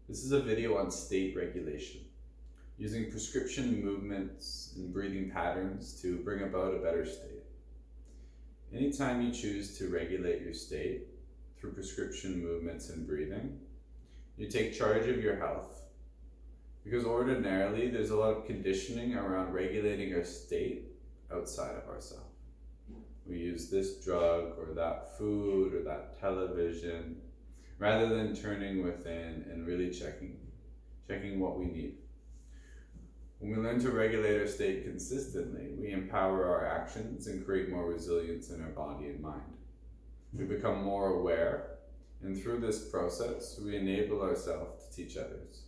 This is a video on state regulation, using prescription movements and breathing patterns to bring about a better state. Anytime you choose to regulate your state through prescription movements and breathing, you take charge of your health. Because ordinarily, there's a lot of conditioning around regulating our state outside of ourselves. We use this drug or that food or that television, rather than turning within and really checking what we need. When we learn to regulate our state consistently, we empower our actions and create more resilience in our body and mind. We become more aware, and through this process, we enable ourselves to teach others.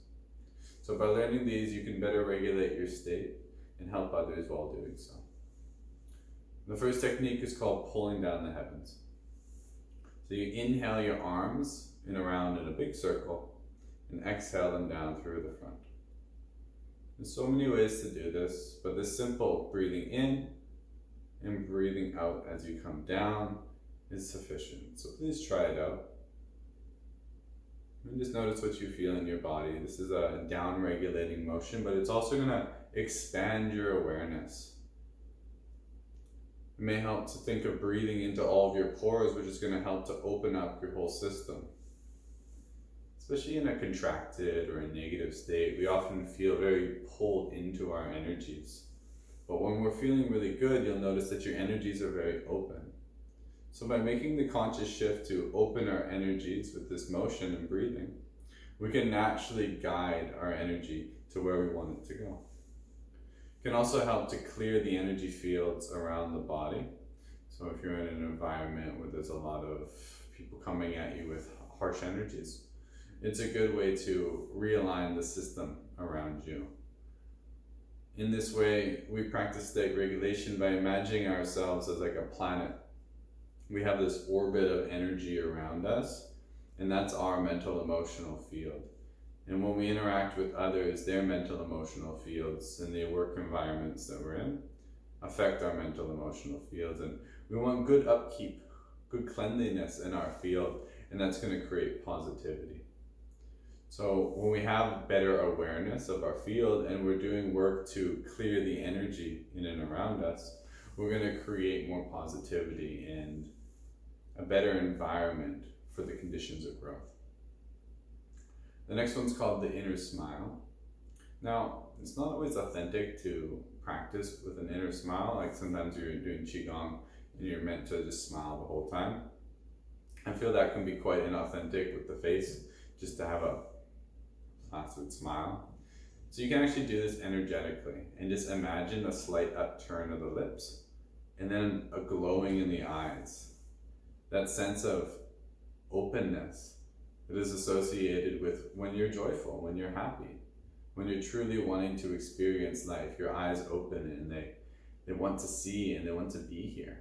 So by learning these, you can better regulate your state and help others while doing so. The first technique is called pulling down the heavens. So you inhale your arms in around in a big circle and exhale them down through the front. There's so many ways to do this, but the simple breathing in and breathing out as you come down is sufficient. So please try it out. And just notice what you feel in your body. This is a down-regulating motion, but it's also going to expand your awareness. It may help to think of breathing into all of your pores, which is going to help to open up your whole system. Especially in a contracted or a negative state, we often feel very pulled into our energies. But when we're feeling really good, you'll notice that your energies are very open. So by making the conscious shift to open our energies with this motion and breathing, we can naturally guide our energy to where we want it to go. It can also help to clear the energy fields around the body. So if you're in an environment where there's a lot of people coming at you with harsh energies, it's a good way to realign the system around you. In this way, we practice state regulation by imagining ourselves as like a planet. We have this orbit of energy around us, and that's our mental emotional field. And when we interact with others, their mental emotional fields and the work environments that we're in affect our mental emotional fields. And we want good upkeep, good cleanliness in our field, and that's going to create positivity. So when we have better awareness of our field and we're doing work to clear the energy in and around us, we're going to create more positivity and a better environment for the conditions of growth. The next one's called the inner smile. Now, it's not always authentic to practice with an inner smile. Like sometimes you're doing Qigong and you're meant to just smile the whole time. I feel that can be quite inauthentic with the face, just to have a placid smile. So you can actually do this energetically and just imagine a slight upturn of the lips and then a glowing in the eyes. That sense of openness that is associated with when you're joyful, when you're happy, when you're truly wanting to experience life, your eyes open and they want to see and they want to be here.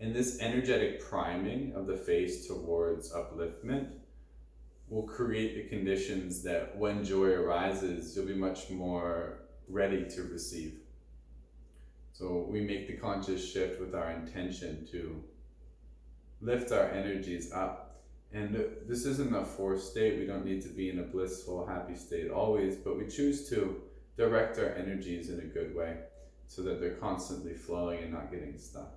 And this energetic priming of the face towards upliftment will create the conditions that when joy arises, you'll be much more ready to receive. So we make the conscious shift with our intention to lift our energies up. And this isn't a forced state. We don't need to be in a blissful, happy state always, but we choose to direct our energies in a good way so that they're constantly flowing and not getting stuck.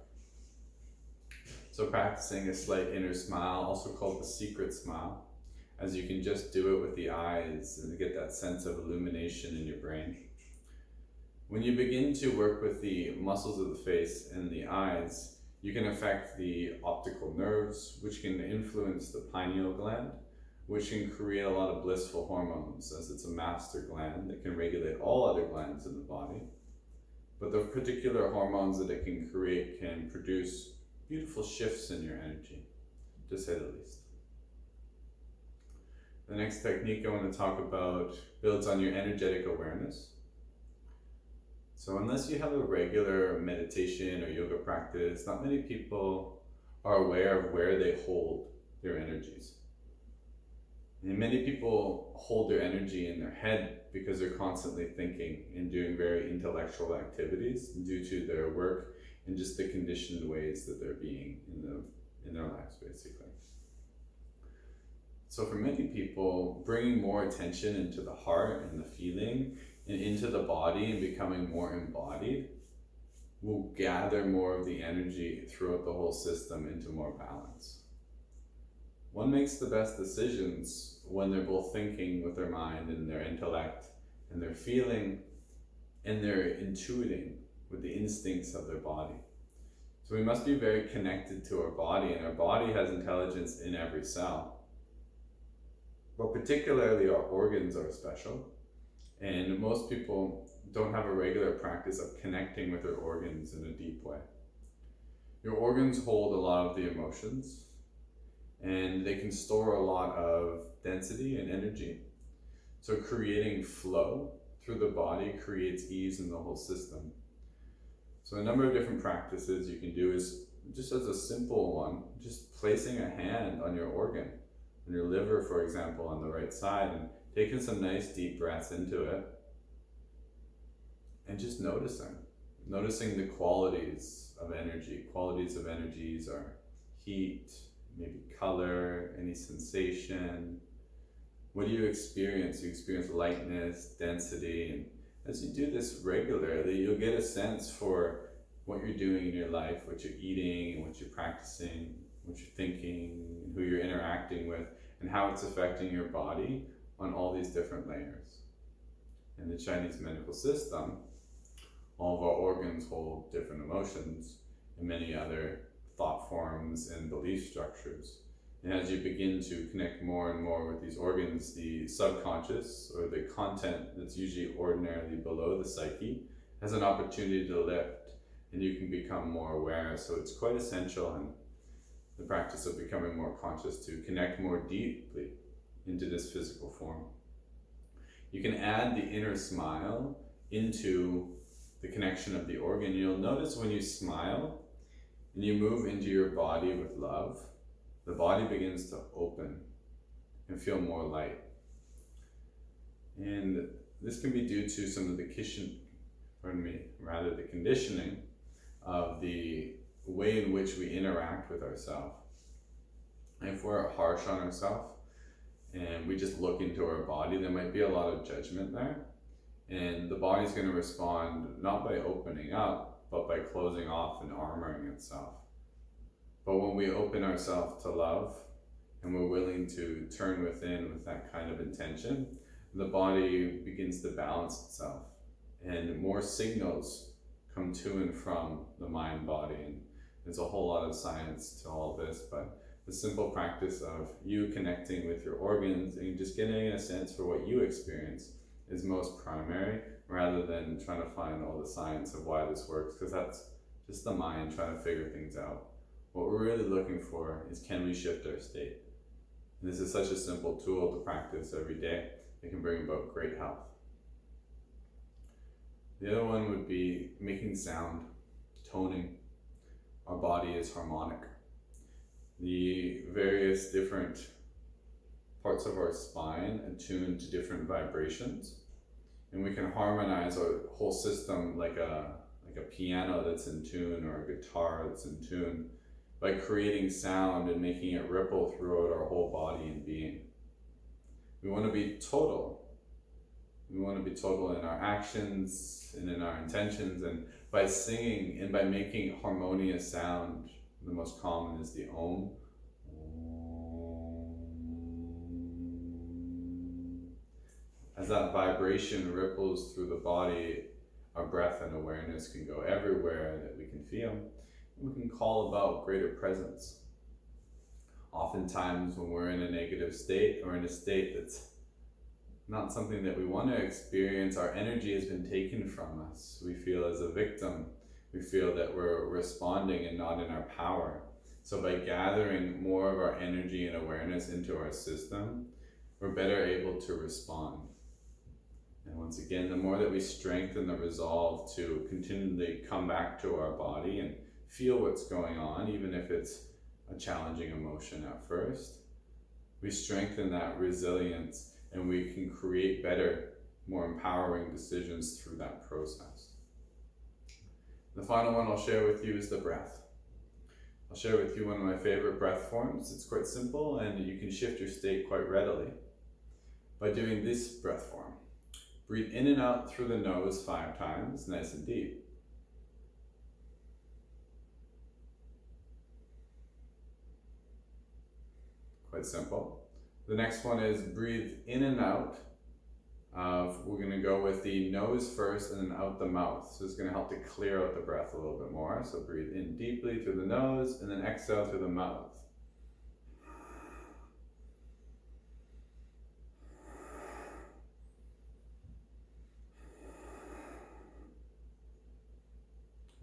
So practicing a slight inner smile, also called the secret smile, as you can just do it with the eyes and get that sense of illumination in your brain. When you begin to work with the muscles of the face and the eyes, you can affect the optical nerves, which can influence the pineal gland, which can create a lot of blissful hormones, as it's a master gland that can regulate all other glands in the body. But the particular hormones that it can create can produce beautiful shifts in your energy, to say the least. The next technique I want to talk about builds on your energetic awareness. So unless you have a regular meditation or yoga practice, not many people are aware of where they hold their energies. And many people hold their energy in their head because they're constantly thinking and doing very intellectual activities due to their work and just the conditioned ways that they're being in their lives, basically. So for many people, bringing more attention into the heart and the feeling and into the body and becoming more embodied will gather more of the energy throughout the whole system into more balance. One makes the best decisions when they're both thinking with their mind and their intellect, and they're feeling and they're intuiting with the instincts of their body. So we must be very connected to our body, and our body has intelligence in every cell. But particularly our organs are special, and most people don't have a regular practice of connecting with their organs in a deep way. Your organs hold a lot of the emotions, and they can store a lot of density and energy. So creating flow through the body creates ease in the whole system. So a number of different practices you can do is, just as a simple one, just placing a hand on your organ, on your liver, for example, on the right side, and taking some nice deep breaths into it, and just noticing the qualities of energy. Qualities of energies are heat, maybe color, any sensation. What do you experience? You experience lightness, density, and as you do this regularly, you'll get a sense for what you're doing in your life, what you're eating, and what you're practicing, what you're thinking, who you're interacting with, and how it's affecting your body on all these different layers. In the Chinese medical system, all of our organs hold different emotions and many other thought forms and belief structures. And as you begin to connect more and more with these organs, the subconscious, or the content that's usually ordinarily below the psyche, has an opportunity to lift, and you can become more aware. So it's quite essential in the practice of becoming more conscious to connect more deeply into this physical form. You can add the inner smile into the connection of the organ. You'll notice when you smile and you move into your body with love, the body begins to open and feel more light. And this can be due to some of the conditioning of the way in which we interact with ourselves. If we're harsh on ourselves and we just look into our body, there might be a lot of judgment there. And the body's going to respond not by opening up, but by closing off and armoring itself. But when we open ourselves to love and we're willing to turn within with that kind of intention, the body begins to balance itself, and more signals come to and from the mind body. And there's a whole lot of science to all this, but the simple practice of you connecting with your organs and just getting a sense for what you experience is most primary, rather than trying to find all the science of why this works, because that's just the mind trying to figure things out. What we're really looking for is, can we shift our state? And this is such a simple tool to practice every day. It can bring about great health. The other one would be making sound, toning. Our body is harmonic. The various different parts of our spine attune to different vibrations, and we can harmonize our whole system like a piano that's in tune, or a guitar that's in tune, by creating sound and making it ripple throughout our whole body and being. We want to be total. We want to be total in our actions and in our intentions, and by singing and by making harmonious sound, the most common is the Om. As that vibration ripples through the body, our breath and awareness can go everywhere that we can feel. We can call about greater presence. Oftentimes when we're in a negative state, or in a state that's not something that we want to experience, our energy has been taken from us. We feel as a victim. We feel that we're responding and not in our power. So by gathering more of our energy and awareness into our system, we're better able to respond. And once again, the more that we strengthen the resolve to continually come back to our body and feel what's going on, even if it's a challenging emotion at first, we strengthen that resilience, and we can create better, more empowering decisions through that process. The final one I'll share with you is the breath. I'll share with you one of my favorite breath forms. It's quite simple and you can shift your state quite readily by doing this breath form. Breathe in and out through the nose 5 times, nice and deep. Quite simple. The next one is breathe in and out. We're going to go with the nose first and then out the mouth. So it's going to help to clear out the breath a little bit more. So breathe in deeply through the nose and then exhale through the mouth.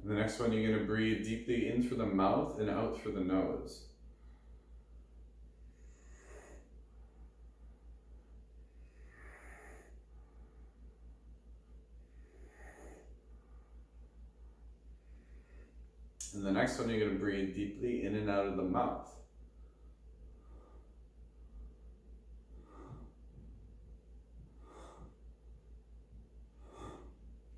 And the next one, you're going to breathe deeply in through the mouth and out through the nose. And the next one, you're going to breathe deeply in and out of the mouth.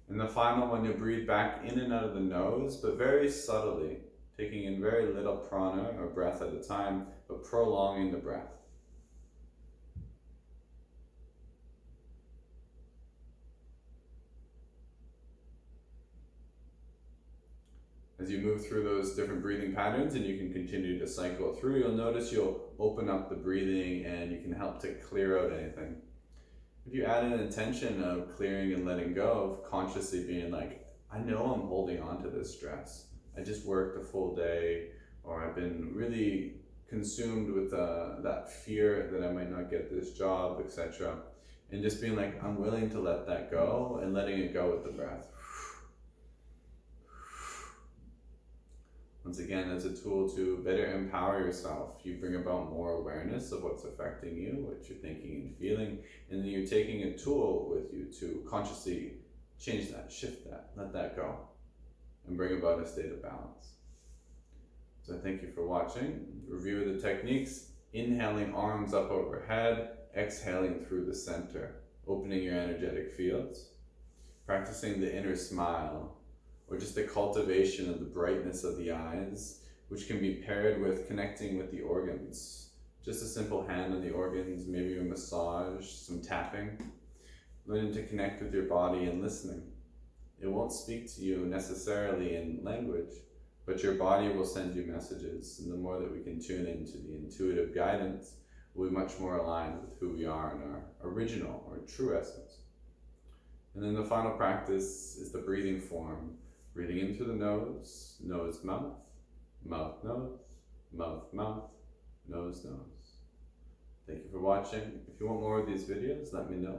And the final one, you'll breathe back in and out of the nose, but very subtly, taking in very little prana or breath at a time, but prolonging the breath. As you move through those different breathing patterns and you can continue to cycle through, you'll notice you'll open up the breathing and you can help to clear out anything. If you add an intention of clearing and letting go, of consciously being like, I know I'm holding on to this stress. I just worked a full day, or I've been really consumed with that fear that I might not get this job, etc. And just being like, I'm willing to let that go and letting it go with the breath. Once again, that's a tool to better empower yourself. You bring about more awareness of what's affecting you, what you're thinking and feeling, and then you're taking a tool with you to consciously change that, shift that, let that go, and bring about a state of balance. So I thank you for watching. Review of the techniques: inhaling arms up overhead, exhaling through the center, opening your energetic fields, practicing the inner smile, or just the cultivation of the brightness of the eyes, which can be paired with connecting with the organs. Just a simple hand on the organs, maybe a massage, some tapping. Learning to connect with your body and listening. It won't speak to you necessarily in language, but your body will send you messages. And the more that we can tune into the intuitive guidance, we'll be much more aligned with who we are in our original or true essence. And then the final practice is the breathing form. Breathing in through the nose, nose, mouth, mouth, nose, mouth, mouth, nose, nose. Thank you for watching. If you want more of these videos, let me know.